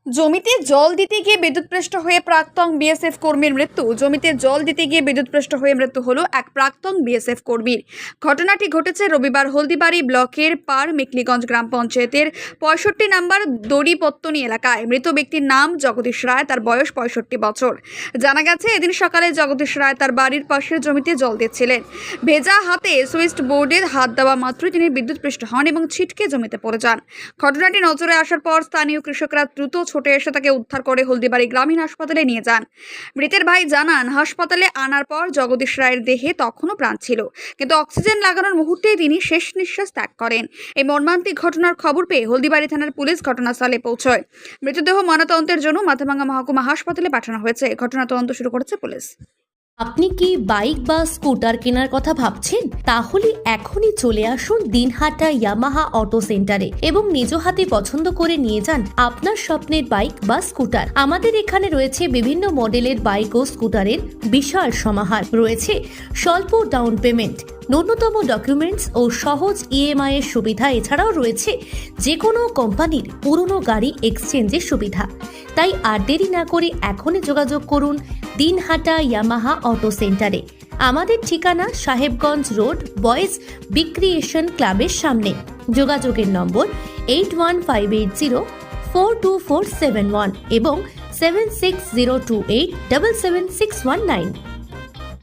জমিতে জল দিতে গিয়ে বিদ্যুৎপৃষ্ট হয়ে প্রাক্তন বিএসএফ কর্মীর মৃত্যু। জমিতে জল দিতে গিয়ে বিদ্যুৎপৃষ্ট হয়ে মৃত্যু হলো এক প্রাক্তন বিএসএফ কর্মীর। ঘটনাটি ঘটেছে রবিবার হলদিবাড়ি ব্লকের পার মেকলিগঞ্জ গ্রাম পঞ্চায়েতের 65 নম্বর দড়িপত্তনি এলাকায়। মৃত ব্যক্তির নাম জগদীশ রায়, তার বয়স 65 বছর। জানা গেছে, এদিন সকালে জগদীশ রায় তার বাড়ির পাশের জমিতে জল দিচ্ছিলেন। ভেজা হাতে সুইচ বোর্ডে হাত দেওয়া মাত্রই তিনি বিদ্যুৎপৃষ্ট হন এবং ছিটকে জমিতে পড়ে যান। ঘটনাটি নজরে আসার পর স্থানীয় কৃষকরা দ্রুত ছুটে এসে তাকে উদ্ধার করে হলদিবাড়ি গ্রামীণ হাসপাতালে নিয়ে যান। মৃতের ভাই জানান, হাসপাতালে আনার পর জগদীশ রায়ের দেহে তখনও প্রাণ ছিল, কিন্তু অক্সিজেন লাগানোর মুহূর্তেই তিনি শেষ নিঃশ্বাস ত্যাগ করেন। এই মর্মান্তিক ঘটনার খবর পেয়ে হলদিবাড়ি থানার পুলিশ ঘটনাস্থলে পৌঁছয়। মৃতদেহ ময়নাতদন্তের জন্য মাথাভাঙ্গা মহকুমা হাসপাতালে পাঠানো হয়েছে। ঘটনা তদন্ত শুরু করেছে পুলিশ। আপনি কি বাইক বা স্কুটার কেনার কথা ভাবছেন? তাহলে এখনই চলে আসুন দিনহাটা ইয়ামাহা অটো সেন্টারে এবং নিজ হাতে পছন্দ করে নিয়ে যান আপনার স্বপ্নের বাইক বা স্কুটার। আমাদের এখানে রয়েছে বিভিন্ন মডেলের বাইক ও স্কুটারের বিশাল সমাহার। রয়েছে স্বল্প ডাউন পেমেন্ট, ন্যূনতম ডকুমেন্টস ও সহজ ইএমআই এর সুবিধা। এছাড়াও রয়েছে যে কোনো কোম্পানির পুরনো গাড়ি এক্সচেঞ্জের সুবিধা। তাই আর দেরি না করে এখনই যোগাযোগ করুন দিনহাটা ইয়ামাহা অটো সেন্টারে। আমাদের ঠিকানা সাহেবগঞ্জ রোড, বয়েজ বিক্রিয়েশন ক্লাবের সামনে। যোগাযোগের নম্বর 8158042471 এবং 7602877619।